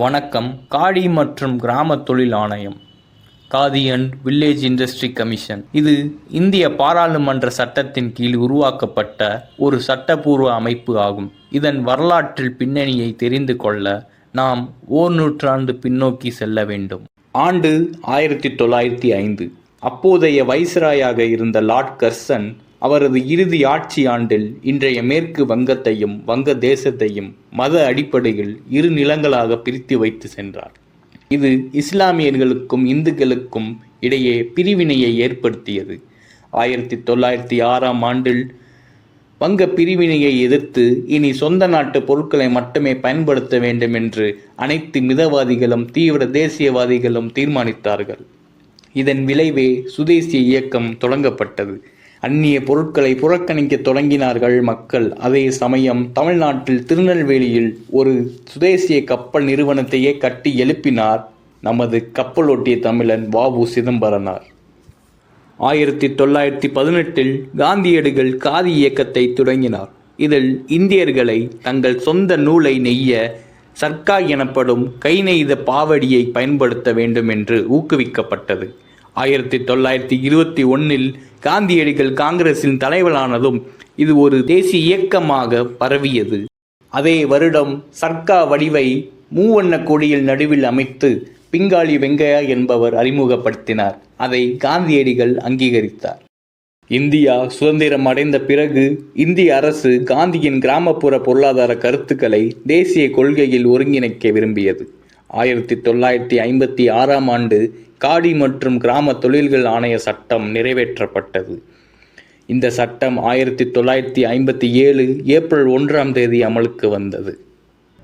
வணக்கம். காடி மற்றும் கிராம தொழில் ஆணையம், khadi and village industry commission, இது இந்திய பாராளுமன்ற சட்டத்தின் கீழ் உருவாக்கப்பட்ட ஒரு சட்டப்பூர்வ அமைப்பு ஆகும். இதன் வரலாற்றில் பின்னணியை தெரிந்து கொள்ள நாம் நூற்றாண்டு பின்னோக்கி செல்ல வேண்டும். ஆண்டு 1905. அப்போதைய வைஸ்ராயாக இருந்த லார்ட் கர்சன் அவரது இறுதி ஆட்சி ஆண்டில் இன்றைய மேற்கு வங்கத்தையும் வங்க தேசத்தையும் மத அடிப்படையில் இரு நிலங்களாக பிரித்து வைத்து சென்றார். இது இஸ்லாமியர்களுக்கும் இந்துக்களுக்கும் இடையே பிரிவினையை ஏற்படுத்தியது. 1906ஆம் ஆண்டில் வங்க பிரிவினையை எதிர்த்து இனி சொந்த நாட்டு பொருட்களை மட்டுமே பயன்படுத்த வேண்டும் என்று அனைத்து மிதவாதிகளும் தீவிர தேசியவாதிகளும் தீர்மானித்தார்கள். இதன் விளைவே சுதேசிய இயக்கம் தொடங்கப்பட்டது. அந்நிய பொருட்களை புறக்கணிக்க தொடங்கினார்கள் மக்கள். அதே சமயம் தமிழ்நாட்டில் திருநெல்வேலியில் ஒரு சுதேசிய கப்பல் நிறுவனத்தையே கட்டி எழுப்பினார் நமது கப்பலோட்டிய தமிழன் வ.உ. சிதம்பரனார். 1918 காந்தியடிகள் காதி இயக்கத்தை தொடங்கினார். இதில் இந்தியர்களை தங்கள் சொந்த நூலை நெய்ய சர்க்கா எனப்படும் கை நெய்த பாவடியை பயன்படுத்த வேண்டும் என்று ஊக்குவிக்கப்பட்டது. 1921 காந்தியடிகள் காங்கிரசின் தலைவரானதும் இது ஒரு தேசிய இயக்கமாக பரவியது. அதே வருடம் சர்க்கா வடிவை மூவண்ண கொடியில் நடுவில் அமைத்து பிங்காளி வெங்கையா என்பவர் அறிமுகப்படுத்தினார். அதை காந்தியடிகள் அங்கீகரித்தார். இந்தியா சுதந்திரம் அடைந்த பிறகு இந்திய அரசு காந்தியின் கிராமப்புற பொருளாதார கருத்துக்களை தேசிய கொள்கையில் ஒருங்கிணைக்க விரும்பியது. 1956ஆம் ஆண்டு காடி மற்றும் கிராம தொழில்கள் ஆணைய சட்டம் நிறைவேற்றப்பட்டது. இந்த சட்டம் 1957 ஏப்ரல் 1ஆம் தேதி அமலுக்கு வந்தது.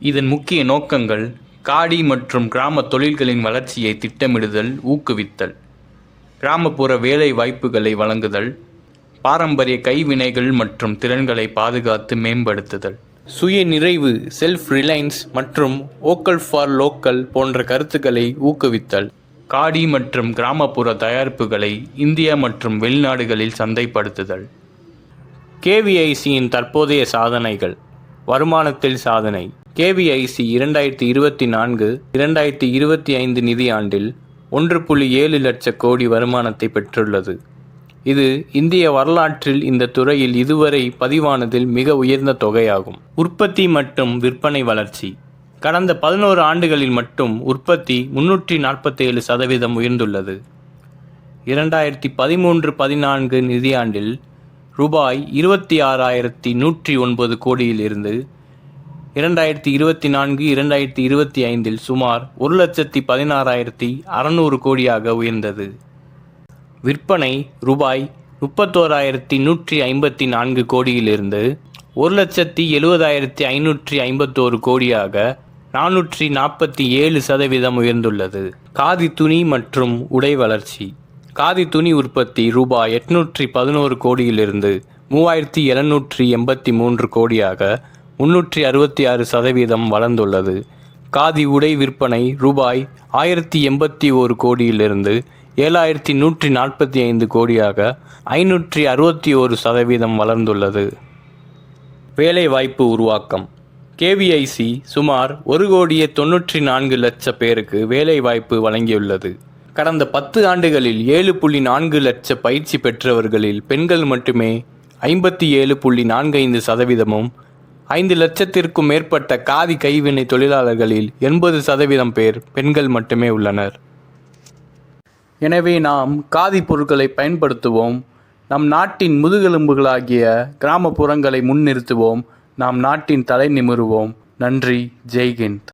இதன் முக்கிய நோக்கங்கள் காடி மற்றும் கிராம தொழில்களின் வளர்ச்சியை திட்டமிடுதல், ஊக்குவித்தல், கிராமப்புற வேலை வாய்ப்புகளை வழங்குதல், பாரம்பரிய கைவினைகள் மற்றும் திறன்களை பாதுகாத்து மேம்படுத்துதல், சுய நிறைவு செல்ஃப் ரிலையன்ஸ் மற்றும் வோக்கல் ஃபார் லோக்கல் போன்ற கருத்துக்களை ஊக்குவித்தல், காடி மற்றும் கிராமப்புற தயாரிப்புகளை இந்தியா மற்றும் வெளிநாடுகளில் சந்தைப்படுத்துதல். கேவிஐசியின் தற்போதைய சாதனைகள். வருமானத்தில் சாதனை. கேவிஐசி 2024-2025 நிதியாண்டில் 1.7 லட்சம் கோடி வருமானத்தை பெற்றுள்ளது. இது இந்திய வரலாற்றில் இந்த துறையில் இதுவரை பதிவானதில் மிக உயர்ந்த தொகையாகும். உற்பத்தி மற்றும் விற்பனை வளர்ச்சி. கடந்த 11 ஆண்டுகளில் மட்டும் உற்பத்தி 347% உயர்ந்துள்ளது. 2013-14 நிதியாண்டில் ரூபாய் 26,109 கோடியில் இருந்து 2024-2025 சுமார் 1,16,600 கோடியாக உயர்ந்தது. விற்பனை ரூபாய் 31,154 கோடியிலிருந்து 1,70,551 கோடியாக 447% உயர்ந்துள்ளது. காதி துணி மற்றும் உடை வளர்ச்சி. காதி துணி உற்பத்தி ரூபாய் 811 கோடியிலிருந்து 3,783 கோடியாக 366% வளர்ந்துள்ளது. காதி உடை விற்பனை ரூபாய் 1,081 கோடியிலிருந்து 7,145 கோடியாக 561% வளர்ந்துள்ளது. வேலைவாய்ப்பு உருவாக்கம். கேவிஐசி சுமார் 1,94,00,000 பேருக்கு வேலைவாய்ப்பு வழங்கியுள்ளது. கடந்த 10 ஆண்டுகளில் 7.4 லட்சம் பயிற்சி பெற்றவர்களில் பெண்கள் மட்டுமே 57.45%, 5 லட்சத்திற்கும் மேற்பட்ட காதி கைவினை தொழிலாளர்களில் 80% பேர் பெண்கள் மட்டுமே உள்ளனர். எனவே நாம் காதி பொருட்களை பயன்படுத்துவோம். நம் நாட்டின் முதுகெலும்புகளாகிய கிராமப்புறங்களை முன்னிறுத்துவோம். நாம் நாட்டின் தலை நிமிருவோம். நன்றி. ஜெய்ஹிந்த்.